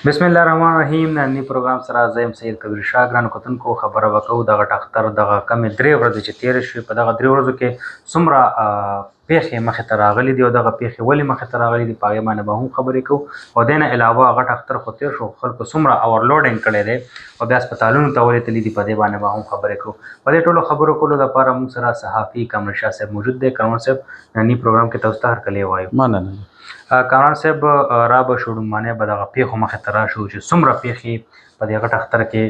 بسم الله الرحمن الرحیم. نننی پروګرام سره زه یم سید کبیر شاه. ګرانو کتونکو خبره به کوو دغه ډاکټر دغه کمې 3 ورځې چې تېرې شوې په دغه 3 ورځو کې څومره پیښې مخې ته راغلي دي او دغه پیښې ولې مخې ته راغلي دي په هغې باندې به هم خبرې کوو. او دې نه علاوه هغه ډاکټر خو تېر شو خلکو څومره اورلوډینګ کړی دی او بیا هسپتالونو ته ولې تللي دي په دې باندې به هم خبرې کوو. په دې ټولو خبرو کولو دپاره موږ سره صحافي کامران شاه صاحب موجود دی. کامران صاحب ننني پروګرام کې تاسو ته هرکلی وایو. مننه. کامران صاحب را به شو ډومانې به دغه پیښو مخې ته راشو چې څومره پیښې په دې غټ اختر کې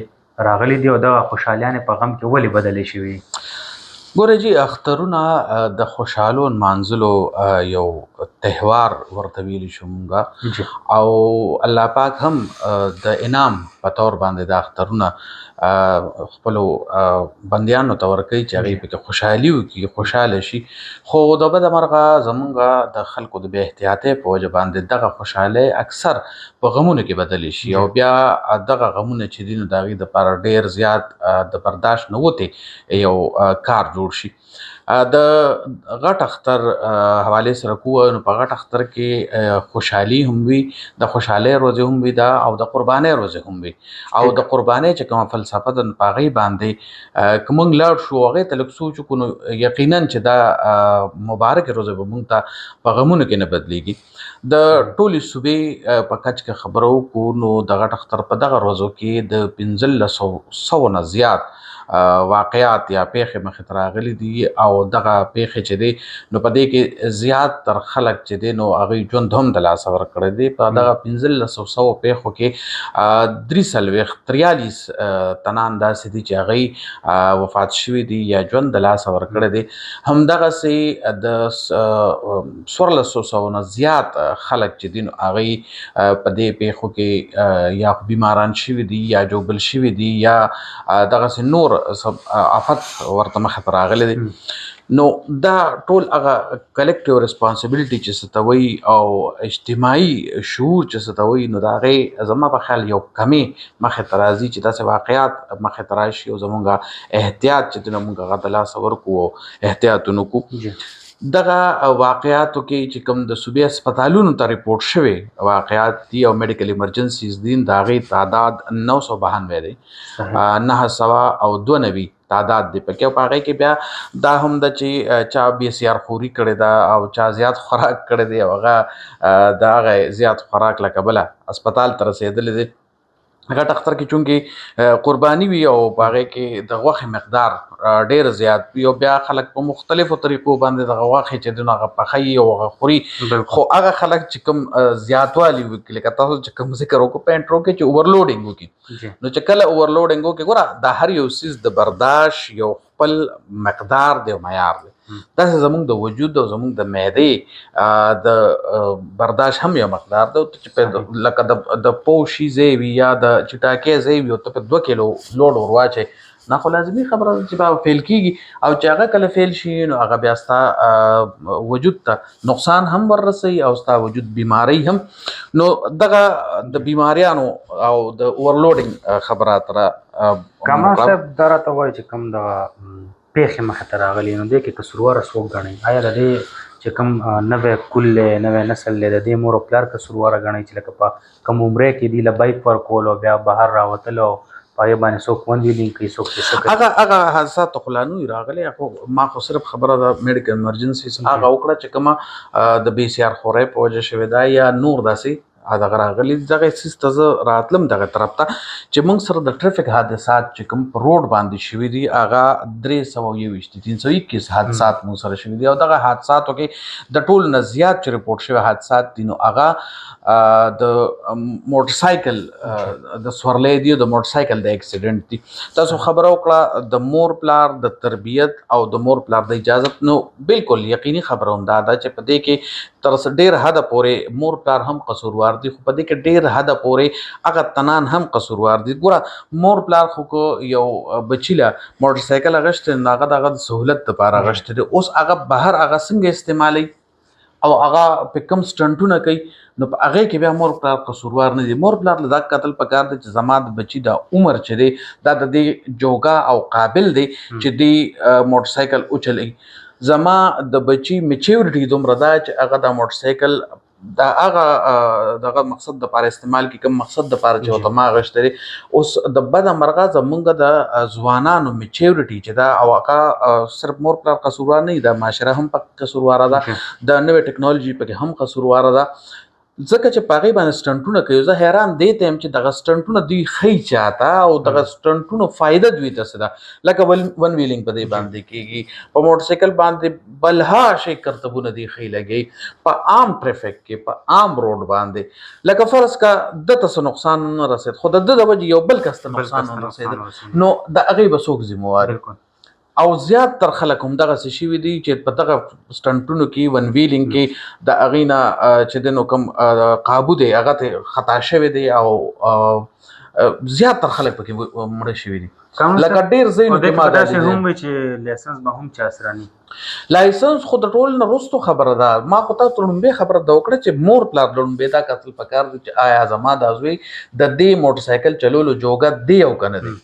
راغلي دي او دغه خوشحالیانې په غم کې ولې بدلې شوي. ګوره جی اخترونه د خوشحالو نمانځلو یو تهوار ورته ویلی شو مونږه او الله پاک هم د انعام په طور باندې د اخترونه خپلو بندیانو ته ورکوي چې هغوی پکې خوشحالي وکړي خوشحاله شي. خو د بده مرغه زمونږ د خلکو د بې احتیاطۍ په وجه باندې دغه خوشحالۍ اکثر په غمونو کې بدلې شي او بیا دغه غمونه چې دي نو د هغوی دپاره ډېر زیات د برداشت نه وتې یو کار جوړ شي. د غټ اختر حوالې سره کوو نو په غټ اختر کې خوشحالي هم وي، د خوشحالۍ ورځې هم وي او د قربانۍ ورځې هم وي. او د قربانۍ چې کومه فلسفه ده په هغې باندې که موږ لاړ شو هغې ته لږ سوچ وکړو نو یقینا چې دا مبارکې ورځې به موږ ته په غمونو کې نه بدلیږي. د ټولې صوبې په کچ کې خبره وکړو نو د غټ اختر په دغه ورځو کې د 1500 نه زیات واقعات یا پیښې مخې ته راغلي دي او دغه پیښې چې دی نو په دې کې زیات تر خلک چې دی نو هغوی ژوند هم د لاسه ورکړی دی. په دغه 1500 پیښو کې 43 تنان داسې دي چې هغوی وفات شوي دي یا ژوند د لاسه ورکړی دی. همدغسې د 1400 نه زیات خلک چې دي نو هغوی په دې پیښو کې یا بیماران شوي دي یا جوبل شوي دي یا دغسې نور آفت ورته مخې ته راغلی دی. نو دا ټول هغه کلیکټیو ریسپانسبیلیټي چې څه ته وایي او اجتماعي شعور چې څه ته وایي نو د هغې زما په خیال یو کمې مخې ته راځي چې داسې واقعات مخې ته راشي او زمونږ احتیاط چې دی نو مونږ هغه د لاسه ورکړو او احتیاطونه وکړو. دغه واقعاتو کې چې کوم د صوبې هسپتالونو ته ریپورټ شوي واقعات دي او میډیکل ایمرجنسیز دي د هغې تعداد 992 دی، 992 تعداد دی پکې. او په هغې کې بیا دا هم ده چې چا BCR خوري کړې ده او چا زیات خوراک کړی دی او هغه د هغه زیات خوراک له کبله هسپتال ته رسېدلی دی. غټ اختر کې چونکې قرباني وي او په هغې کې د غوښې مقدار ډېر زیات وي او بیا خلک په مختلفو طریقو باندې دغه غوښې چې دی نو هغه پخوي او هغه خوري. خو هغه خلک چې کوم زیاتوالي وکړي لکه تاسو چې کوم ذکر وکړو په انټرو کې چې اوورلوډینګ وکړي نو چې کله اوورلوډینګ وکړي ګوره د هر یو څیز د برداشت یو خپل مقدار دی او معیار دی. داسې زمونږ د وجود او زمونږ د معدې د برداشت هم یو مقدار دی چې لکه د پوشي ځای وي یا د چټاکۍ ځای وي او ته په 2 کیلو لوډ ور واچوې نه خو لازمي خبره ده چې به فیل کېږي او چې هغه کله فیل شي نو هغه بیا ستا وجود ته نقصان هم وررسوي او ستا وجود بیماری هم. نو دغه د بیماریانو او د اوورلوډینګ خبرات را کامران صاحب دا راته وایي چې کوم دغه پیښې مخې ته راغلي نو دې کې قصورواره څوک ګڼئ؟ آیا د دې چې کوم نوی کل دی نوی نسل دی د دې مور او پلار قصورواره ګڼئ چې لکه په کوم عمرې کې دي له بایک ورکول او بیا بهر راوتل او په هغې باندې څوک وینډیلینګ کوي څوک چې څه کوي؟ هغه حادثات خو لا نه وي راغلي. ما خو صرف خبره د میډیکل ایمرجنسیز هغه وکړه چې کومه د BCR خورۍ په وجه شوې ده یا نور داسې دغه راغلي دغه څیز ته زه راتلم دغه طرف ته چې موږ سره د ټریفک حادثات چې کوم په روډ باندې شوي دي هغه 321 دي، 321 حادثات موږ سره شوي دي او دغه حادثاتو کې د ټول نه زیات چې ریپورټ شوي حادثات دي نو هغه د موټرسایکل د سورلۍ دي د موټرسایکل د اکسیډنټ دي. تاسو خبره وکړه د مور پلار د تربیت او د مور پلار د اجازت نو بالکل یقیني خبره هم دا ده چې په دې کې تر ډېر حده پورې مور پلار هم قصوروار دي خو په دې کې ډېر حده پورې هغه تنان هم قصوروار دي. ګوره مور پلار خو که یو بچي له موټرسایکل اغوښتی نو هغه د هغه د سهولت دپاره اغوښتی دی. اوس هغه بهر هغه څنګه استعمالوي او هغه په کوم سټنټونه کوي نو په هغې کې بیا مور پلار قصوروار نه دي. مور پلار له دا کتل پکار دی چې زما د بچي دا عمر چې دی دا د دې جوګه او قابل دی چې دی موټرسایکل وچلوي. زما د بچي میچیورټي دومره ده چې هغه دا موټرسایکل دا هغه دغه مقصد د لپاره استعمال کی کوم مقصد د لپاره چې وته ما غشتري اوس د بد مرغه زمونږ د ځوانانو میچورټي چې دا او هغه صرف مور پر قصوروار نه دا معاشره هم په قصوروار ده د نوې ټکنالوژي په هم قصوروار ده ځکه چې پاغي باندې سټنټونه کوي زه حیران دي ته چې دغه سټنټونه دوی خی چاته او دغه سټنټونو فائدہ دوی ته څه ده لکه ون ویلینګ په دې باندې کیږي په موټر سایکل باندې بلها شي کرتبونه دی خی لګي په عام ټریفیک کې په عام روډ باندې لکه فرض کا د تاسو نقصان نه رسید خو د وجه یو بل کس ته نقصان نه رسید نو د هغه به څوک ذمہوار او زیات تر خلک هم دغه څه شي دي چې په دغه سټنټونو کې ون ویلینګ کې د اغینا چې د نو کم قابو دی هغه ته خطا شوی دی او زیات تر خلک پکې مړ شوی دي لکه ډیر زین کې ما دا چې هم چې لایسنس به هم چا سره نه لایسنس خود ټول نه رستو خبره ده ما خو ته ترنبه خبره دا وکړه چې مور پلار لرنبه دا قتل پکار چې آیا زما د ازوی د دې موټر سایکل چلولو جوګه دی او کنه دی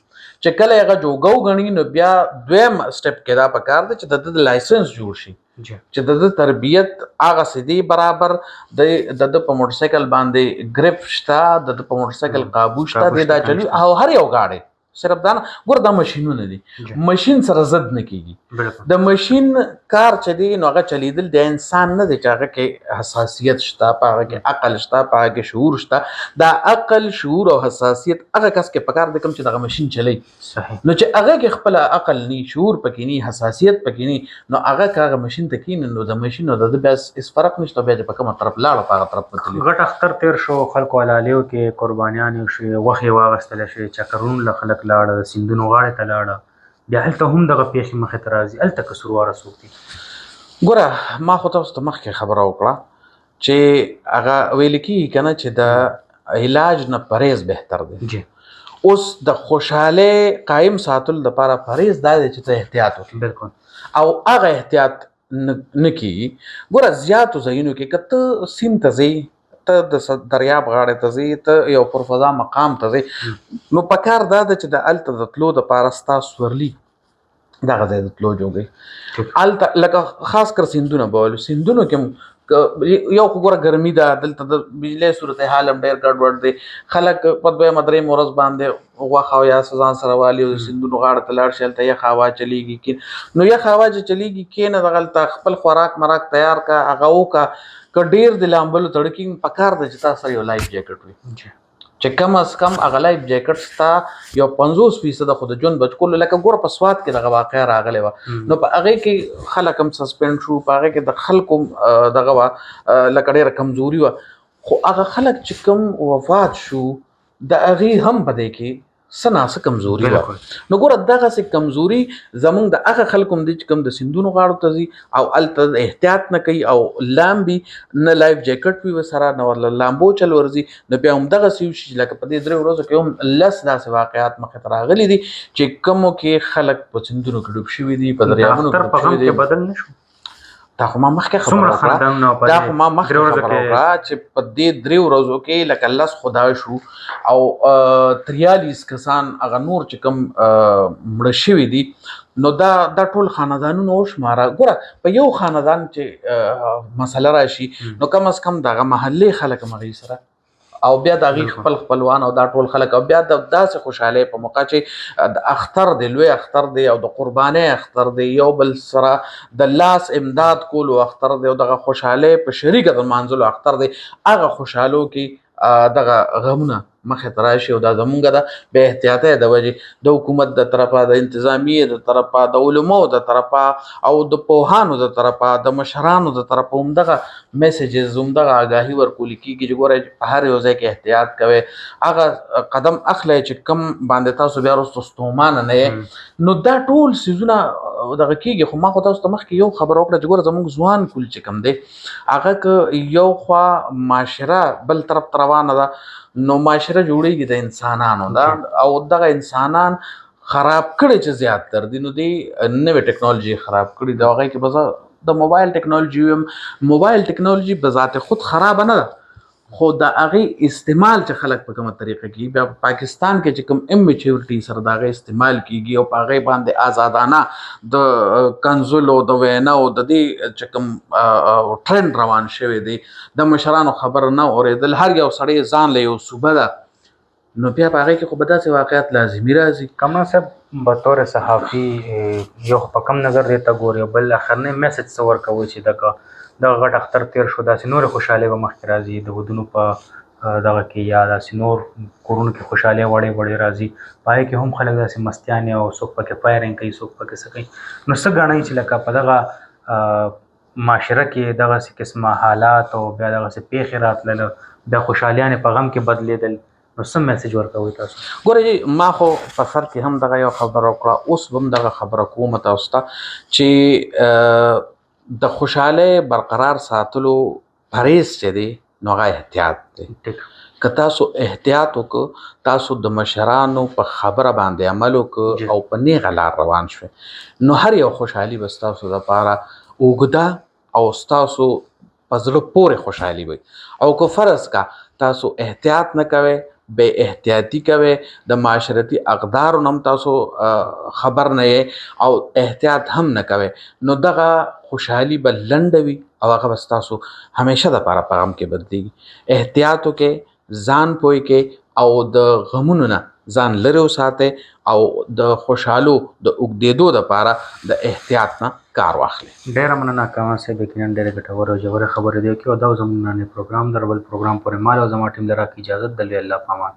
چې کله هغه جوګو غنی نو بیا دویم سټپ کې دا پکار دی چې د لایسنس جوړ شي چې د تربیت هغه سدي برابر د په موټر سایکل باندې گرپ شته د په موټر سایکل قابو شته دا چلی او هر یو گاډي صرف دا ګور دا ماشينونه دي ماشين سره زد نه کیږي د ماشين کار چدي نو هغه چلیدل د انسان نه دی چې هغه کې حساسیت شته هغه کې عقل شته هغه کې شعور شته دا عقل شعور او حساسیت هغه کس کې پکار د کوم چې دغه ماشين چلی صحیح نو چې هغه کې خپل عقل ني شعور پکې ني حساسیت پکې ني نو هغه کاغه ماشين تکین نو د ماشين نو د بس اس فرق نشته به په کومه طرف لاړه په هغه طرف پتلی غټ اختر تیر شو خلکو علالیو کې قربانیان شي وخی واغستل شي چکرون له خلک لاړه سیندونو غاړه ته لاړه بیا هلته هم دغه پیښې مخې ته راځي هلته قصورواره څوک دي ګوره ما خو تاسو ته مخکې خبره وکړه چې هغه ویل کېږي که نه چې د علاج نه پرهیز بهتر دی اوس د خوشحاله قایم ساتلو دپاره پرهیز دا دی چې ته احتیاط وکړي بالکل او هغه احتیاط نه کېږي ګوره زیاتو ځایونو کې که ته سیند ته ځې ته د دریاب غاړې ته ځې ته یو پرفضا مقام ته ځې نو پکار دا ده چې د هلته د تلو دپاره ستا سورلي دغه ځای د تلو جوړوي هلته لکه خاص کر سیندونه به ولو سیندونو کې یو خو ګوره ګرمي ده دلته د بجلی صورتحال هم ډېر ګډوډ دی خلک په دویمه درېیمه ورځ باندې غوښه او یا ځان سره والي او د سیندونو غاړه ته لاړ شي هلته یخ هوا چلیږي نو یخ هوا چې چلیږي کښېنه دغه هلته خپل خوراک مراک تیار کا هغه وکړه که ډېر د لامبلو تړکینګ پکار ده چې تا سره یو لایف جیکټ وي چې کم از کم هغه لایف جیکټ ستا یو 50% خو د ژوند بچ کولو لکه ګوره په سوات کې دغه واقعه راغلی وه نو په هغې کې خلک هم سسپینډ شو په هغې کې د خلکو دغه وه لکه ډېره کمزوري وه خو هغه خلک چې کوم وفات شو د هغې هم په دې کې څه ناڅه کمزوري وه نو ګوره دغسې کمزوري زمونږ د هغه خلکو هم دی چې کوم د سیندونو غاړو ته ځي او هلته احتیاط نه کوي او لامبي نه لایف جیکټ وي ورسره نه ورله لامبو چل ورځي نو بیا هم دغسې وشي لکه په دې 3 ورځو کې هم لس داسې واقعات مخې ته راغلي دي چې کومو کې خلک په سیندونو کې ډوب شوي دي په دریابونو کې ډوب شوي دي بدل نه شو دا خو ما مخکې خبره وکړه دا خو ما مخکې خبره وکړه چې په دې 3 ورځو کې لکه لس خدای شو او 43 کسان هغه نور چې کوم مړه شوي دي نو دا ټول خاندانونه وشماره ګوره په یو خاندان چې مسله راشي نو کم از کم دغه محلې خلک مغې سره او بیا د هغې خپل خپلوان او دا ټول خلک او بیا د داسې خوشحالۍ په موقع چې د اختر دی لوی اختر دی او د قربانۍ اختر دی یو بل سره د لاس امداد کولو اختر دی او دغه خوشحالۍ په شریکه د مانځلو اختر دی هغه خوشحالو کې دغه غمونه مخې ته راشي او دا زمونږ ده بې احتیاطۍ د وجې د حکومت د طرفه د انتظامیې د طرفه د علماو د طرفه او د پوهانو د طرفه د مشرانو د طرفه همدغه میسیجز همدغه آګاهي ورکول کېږي چې ګوره په هر یو ځای کې احتیاط کوئ هغه قدم اخلی چې کم باندې تاسو بیا وروسته ستومانه نه یې نو دا ټول څیزونه دغه کېږي خو ما خو تاسو ته مخکې یو خبره وکړه چې ګوره زموږ ځوان کول چې کوم دی هغه که یو خوا معاشره بل طرف ته روانه ده نو معاشره جوړیږي د انسانانو دا او دغه انسانان خراب کړي چې زیات تر دي نو دی نوې ټکنالوژي خراب کړي د هغې کې بس د موبایل ټکنالوژي موبایل ټکنالوژي به ذات خود خراب نه ده خو د هغې استعمال چې خلک په کومه طریقه کوي بیا په پاکستان کې چې کوم امچیورټي سره د هغې استعمال کیږي او په هغې باندې آزادانه د کنزلو د ویناو د دې چې کوم ټرند روان شوی دی د مشرانو خبره نه اورېدل، هر یو سړی ځان له یو صوبه ده، نو بیا په هغې کې خو به داسې واقعیت لازمي راځي. کمران صاحب بطور صحافي یو خو په کم نظر دی ته ګوري، بل اخرنی میسج څه ورکوي چې دغه غټ اختر تیر شو، داسې نورې خوشحالۍ به مخکې راځي د ودونو په دغه کې، یا داسې نور کورونو کې خوشحالۍ وړې وړې راځي، په هغې کې هم خلک داسې مستیانې او څوک پکې فایرنګ کوي، څوک پکې څه کوي. نو څه ګڼئ چې لکه په دغه معاشره کې دغسې قسمه حالات او بیا دغسې پیښې راتلله، بیا خوشحالیانې په غم کې بدلېدل، نو څه میسج ورکوئ تاسو؟ ګوره جی ما خو په سر کې هم دغه یو خبره وکړه، اوس به هم دغه خبره کوم تاسو ته چې د خوشحالۍ برقرار ساتلو پرهیز چې دی نو هغه احتیاط دی. که تاسو احتیاط وکړو، تاسو د مشرانو په خبره باندې عمل وکړو او په نیغه لار روان شوئ، نو هر یو خوشحالي به ستاسو دپاره اوږده او ستاسو په زړه پورې خوشحالي وي. او که فرض کا تاسو احتیاط نه کوئ، بې احتیاطي کوئ، د معاشرتي اقدارو نه هم تاسو خبر نه یې او احتیاط هم نه کوئ، نو دغه خوشحالي به لنډه وي او هغه به ستاسو همیشه دپاره په غم کې بدلېږي. احتیاط وکړئ، ځان پوه کړئ او د غمونو نه ځان لرې وساتئ او د خوشحالو د اوږدېدو دپاره د احتیاط نه کار واخلئ. ډېره مننه کامران صاحب، یقینا ډېرې ګټورې او ژورې خبرې دې وکړې او دا و زموږ نننی پروګرام. د ربل پروګرام پورې مال او زما ټیم له راکړې اجازت د لوی الله په امان.